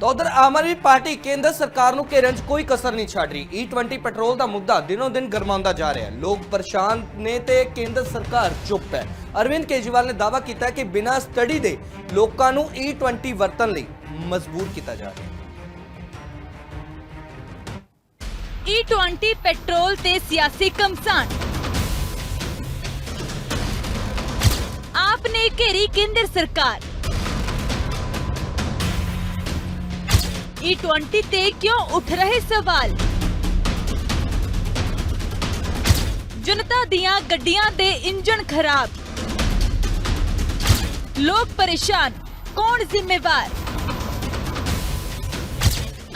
तो उधर आम आदमी पार्टी केंद्र सरकार ਨੂੰ ਘੇਰਨ 'ਚ ਕੋਈ ਕਸਰ ਨਹੀਂ ਛੱਡ ਰਹੀ। E20 ਪੈਟਰੋਲ ਦਾ ਮੁੱਦਾ ਦਿਨੋਂ ਦਿਨ ਗਰਮਾਉਂਦਾ ਜਾ ਰਿਹਾ ਹੈ। ਲੋਕ ਪਰੇਸ਼ਾਨ ਨੇ ਤੇ ਕੇਂਦਰ ਸਰਕਾਰ ਚੁੱਪ ਹੈ। ਅਰਵਿੰਦ ਕੇਜਰੀਵਾਲ ਨੇ ਦਾਅਵਾ ਕੀਤਾ ਕਿ ਬਿਨਾਂ ਸਟੱਡੀ ਦੇ ਲੋਕਾਂ ਨੂੰ E20 ਵਰਤਣ ਲਈ ਮਜਬੂਰ ਕੀਤਾ ਜਾ ਰਿਹਾ ਹੈ। E20 ਪੈਟਰੋਲ ਤੇ ਸਿਆਸੀ ਘਮਸਾਨ ਆਪ ਨੇ ਘੇਰੀ ਕੇਂਦਰ ਸਰਕਾਰ। E20 ਤੇ क्यों उठ रहे सवाल? जनता दियां गड्डियां दे इंजन खराब, लोग परेशान, कौन जिम्मेवार?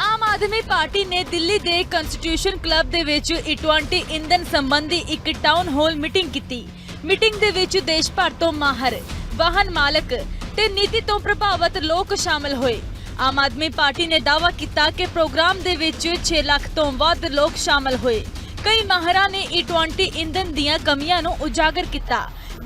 आम आदमी पार्टी ने दिल्ली दे कॉन्स्टिट्यूशन क्लब दे विच E20 इंधन संबंधी एक टाउन हॉल मीटिंग कीती। मीटिंग दे विच देश भर तो माहर, वाहन मालक ते नीति तो प्रभावित लोग शामिल होए। आम आदमी पार्टी ने दावा किया कि प्रोग्राम दे विच 6 लाख तो वध लोग शामिल हुए। कई माहरां ने E20 ईंधन दीयां कमियां नूं उजागर किया।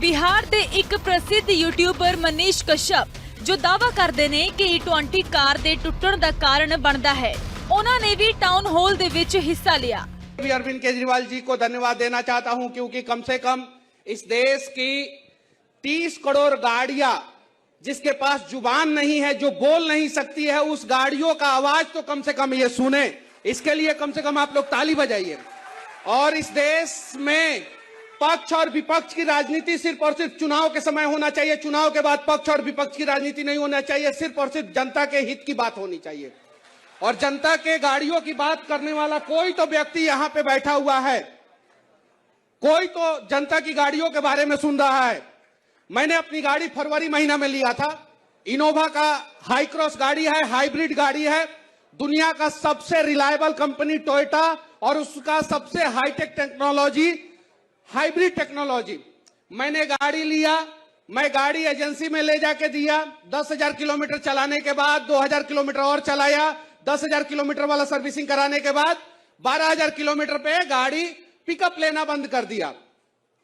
बिहार दे एक प्रसिद्ध यूट्यूबर मनीष कश्यप जो दावा करते ने कि E20 कार दे टुटण दा कारण बनदा है, उन्हां ने भी टाउन हॉल दे विच हिस्सा लिया। अरविंद केजरीवाल जी को धन्यवाद देना चाहता हूं क्योंकि कम से कम इस देश की 30 करोड़ गाड़ियां जिसके पास जुबान नहीं है, जो बोल नहीं सकती है, उस गाड़ियों का आवाज तो कम से कम ये सुने। इसके लिए कम से कम आप लोग ताली बजाइए। और इस देश में पक्ष और विपक्ष की राजनीति सिर्फ और सिर्फ चुनाव के समय होना चाहिए। चुनाव के बाद पक्ष और विपक्ष की राजनीति नहीं होना चाहिए। सिर्फ और सिर्फ जनता के हित की बात होनी चाहिए। और जनता के गाड़ियों की बात करने वाला कोई तो व्यक्ति यहां पे बैठा हुआ है, कोई तो जनता की गाड़ियों के बारे में सुन रहा है। मैंने अपनी गाड़ी फरवरी महीना में लिया था। इनोवा का हाई क्रॉस गाड़ी है, हाइब्रिड गाड़ी है। दुनिया का सबसे रिलायबल कंपनी टोयोटा और उसका सबसे हाईटेक टेक्नोलॉजी, हाइब्रिड टेक्नोलॉजी। मैंने गाड़ी लिया, मैं गाड़ी एजेंसी में ले जाके दिया। 10,000 किलोमीटर चलाने के बाद 2,000 किलोमीटर और चलाया। 10,000 किलोमीटर वाला सर्विसिंग कराने के बाद 12,000 किलोमीटर पे गाड़ी पिकअप लेना बंद कर दिया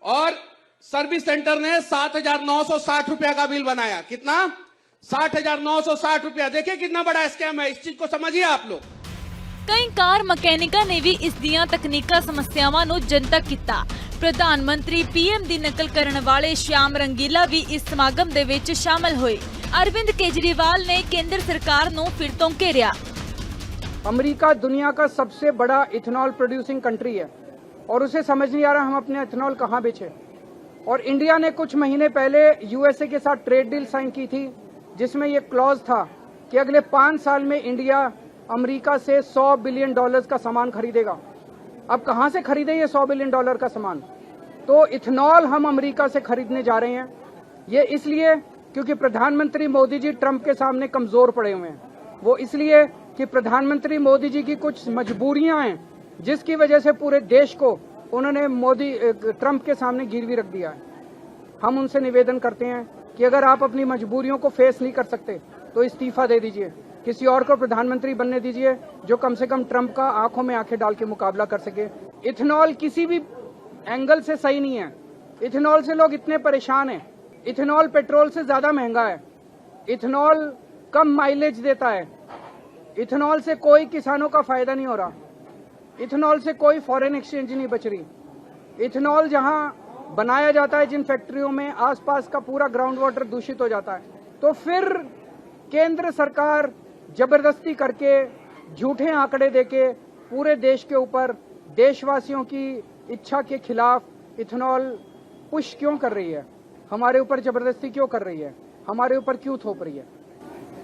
और सर्विस सेंटर ने 7,960 रुपया का बिल बनाया। कितना? 7,960 रुपया। देखिए कितना बड़ा स्कैम है। इस चीज को समझिए आप लोग। कई कार मकैनिका ने भी इस दियां तकनीका समस्यावां नूं जनतक कीता। प्रधानमंत्री PM दी नकल करने वाले श्याम रंगीला भी इस समागम दे विच शामिल हुए। अरविंद केजरीवाल ने केंद्र सरकार नूं फिर तो घेरिया। अमेरिका दुनिया का सबसे बड़ा इथेनॉल प्रोड्यूसिंग कंट्री है और उसे समझ नहीं आ रहा हम अपने इथेनॉल कहां बेचें। और इंडिया ने कुछ महीने पहले USA के साथ ट्रेड डील साइन की थी जिसमें यह क्लॉज था कि अगले 5 साल में इंडिया अमेरिका से $100 बिलियन का सामान खरीदेगा। अब कहां से खरीदे ये $100 बिलियन का सामान? तो इथेनॉल हम अमेरिका से खरीदने जा रहे हैं। ये इसलिए क्योंकि प्रधानमंत्री मोदी जी ट्रंप के सामने कमजोर पड़े हुए हैं। वो इसलिए कि प्रधानमंत्री मोदी जी की कुछ मजबूरियां हैं जिसकी वजह से पूरे देश को उन्होंने ट्रंप के सामने गिरवी रख दिया है। हम उनसे निवेदन करते हैं कि अगर आप अपनी मजबूरियों को फेस नहीं कर सकते तो इस्तीफा दे दीजिए, किसी और को प्रधानमंत्री बनने दीजिए जो कम से कम ट्रंप का आंखों में आंखें डाल के मुकाबला कर सके। इथेनॉल किसी भी एंगल से सही नहीं है। इथेनॉल से लोग इतने परेशान हैं। इथेनॉल पेट्रोल से ज्यादा महंगा है। इथेनॉल कम माइलेज देता है। इथेनॉल से कोई किसानों का फायदा नहीं हो रहा। इथेनॉल से कोई फॉरेन एक्सचेंज नहीं बच रही। इथेनॉल जहां बनाया जाता है जिन फैक्ट्रियों में, आसपास का पूरा ग्राउंड वाटर दूषित हो जाता है। तो फिर केंद्र सरकार जबरदस्ती करके झूठे आंकड़े देके पूरे देश के ऊपर देशवासियों की इच्छा के खिलाफ इथेनॉल पुश क्यों कर रही है? हमारे ऊपर जबरदस्ती क्यों कर रही है? हमारे ऊपर क्यों थोप रही है?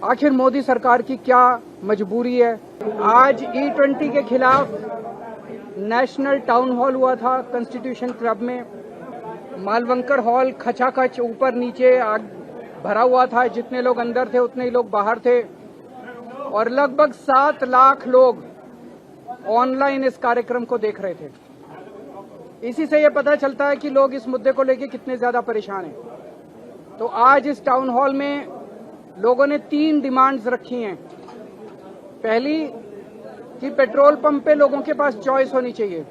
आखिर मोदी सरकार की क्या मजबूरी है? आज E20 के खिलाफ नेशनल टाउन हॉल हुआ था कॉन्स्टिट्यूशन क्लब में। मालवंकर हॉल खचाखच ऊपर नीचे भरा हुआ था। जितने लोग अंदर थे उतने ही लोग बाहर थे और लगभग 7 लाख लोग ऑनलाइन इस कार्यक्रम को देख रहे थे। इसी से यह पता चलता है कि लोग इस मुद्दे को लेकर कितने ज्यादा परेशान हैं। तो आज इस टाउन हॉल में लोगों ने 3 डिमांड्स रखी हैं। पहली कि पेट्रोल पंप पे लोगों के पास चॉइस होनी चाहिए।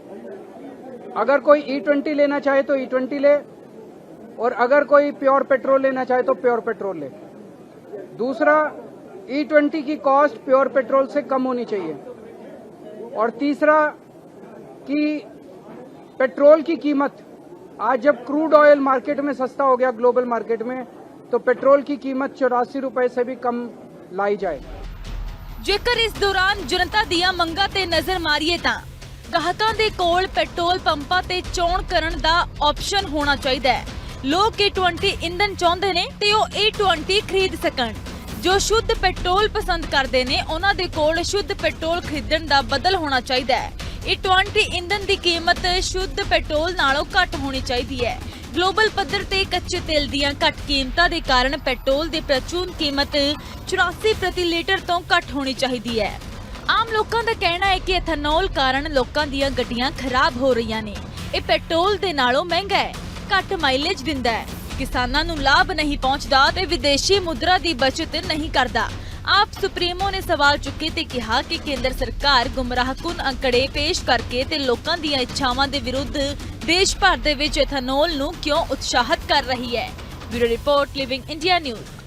अगर कोई E20 लेना चाहे तो E20 ले और अगर कोई प्योर पेट्रोल लेना चाहे तो प्योर पेट्रोल ले। दूसरा E20 की कॉस्ट प्योर पेट्रोल से कम होनी चाहिए। और तीसरा कि पेट्रोल की कीमत, आज जब क्रूड ऑयल मार्केट में सस्ता हो गया ग्लोबल मार्केट में, तो पेट्रोल की कीमत 84 रुपए से भी कम लाई जाए। ਜੇਕਰ ਇਸ ਦੌਰਾਨ ਜਨਤਾ ਦੀਆਂ ਮੰਗਾਂ ਤੇ ਨਜ਼ਰ ਮਾਰੀਏ ਤਾਂ ਗਾਹਕਾਂ ਦੇ ਕੋਲ ਪੈਟਰੋਲ ਪੰਪਾਂ ਤੇ ਚੋਣ ਕਰਨ ਦਾ ਆਪਸ਼ਨ ਹੋਣਾ ਚਾਹੀਦਾ ਹੈ। ਲੋਕ E20 ਇੰਧਨ ਚਾਹੁੰਦੇ ਨੇ ਤੇ ਉਹ E20 ਖਰੀਦ ਸਕਣ। ਜੋ ਸ਼ੁੱਧ ਪੈਟਰੋਲ ਪਸੰਦ ਕਰਦੇ ਨੇ ਉਹਨਾਂ ਦੇ ਕੋਲ ਸ਼ੁੱਧ ਪੈਟਰੋਲ ਖਰੀਦਣ ਦਾ ਬਦਲ ਹੋਣਾ ਚਾਹੀਦਾ ਹੈ। E20 ਇੰਧਨ ਦੀ ਕੀਮਤ ਸ਼ੁੱਧ ਪੈਟਰੋਲ ਨਾਲੋਂ ਘੱਟ ਹੋਣੀ ਚਾਹੀਦੀ ਹੈ। ਗਲੋਬਲ ਪੱਧਰ ਤੇ ਕੱਚੇ ਤੇਲ ਦੀਆਂ ਘੱਟ ਕੀਮਤਾਂ ਦੇ ਕਾਰਨ ਪੈਟਰੋਲ ਦੀ ਪ੍ਰਚੂਨ ਕੀਮਤ 84 ਪ੍ਰਤੀ ਲੀਟਰ ਤੋਂ ਘੱਟ ਹੋਣੀ ਚਾਹੀਦੀ ਹੈ। ਆਮ ਲੋਕਾਂ ਦਾ ਕਹਿਣਾ ਹੈ ਕਿ ਇਥਨੋਲ ਕਾਰਨ ਲੋਕਾਂ ਦੀਆਂ ਗੱਡੀਆਂ ਖਰਾਬ ਹੋ ਰਹੀਆਂ ਨੇ। ਇਹ ਪੈਟਰੋਲ ਦੇ ਨਾਲੋਂ ਮਹਿੰਗਾ ਹੈ, ਘੱਟ ਮਾਈਲੇਜ ਦਿੰਦਾ ਹੈ, ਕਿਸਾਨਾਂ ਨੂੰ ਲਾਭ ਨਹੀਂ ਪਹੁੰਚਦਾ ਤੇ ਵਿਦੇਸ਼ੀ ਮੁਦਰਾ ਦੀ ਬਚਤ ਨਹੀਂ ਕਰਦਾ। ਆਪ ਸੁਪਰੀਮੋ ਨੇ ਸਵਾਲ ਚੁੱਕੇ ਤੇ ਕਿਹਾ ਕਿ ਕੇਂਦਰ ਸਰਕਾਰ ਗੁੰਮਰਾਹਕੁਨ ਅੰਕੜੇ ਪੇਸ਼ ਕਰਕੇ ਤੇ ਲੋਕਾਂ ਦੀਆਂ ਇੱਛਾਵਾਂ ਦੇ ਵਿਰੁੱਧ ਦੇਸ਼ ਭਰ ਦੇ ਵਿੱਚ ਇਥਨੋਲ ਨੂੰ ਕਿਉਂ ਉਤਸ਼ਾਹਿਤ ਕਰ ਰਹੀ ਹੈ। Bureau report, living India news.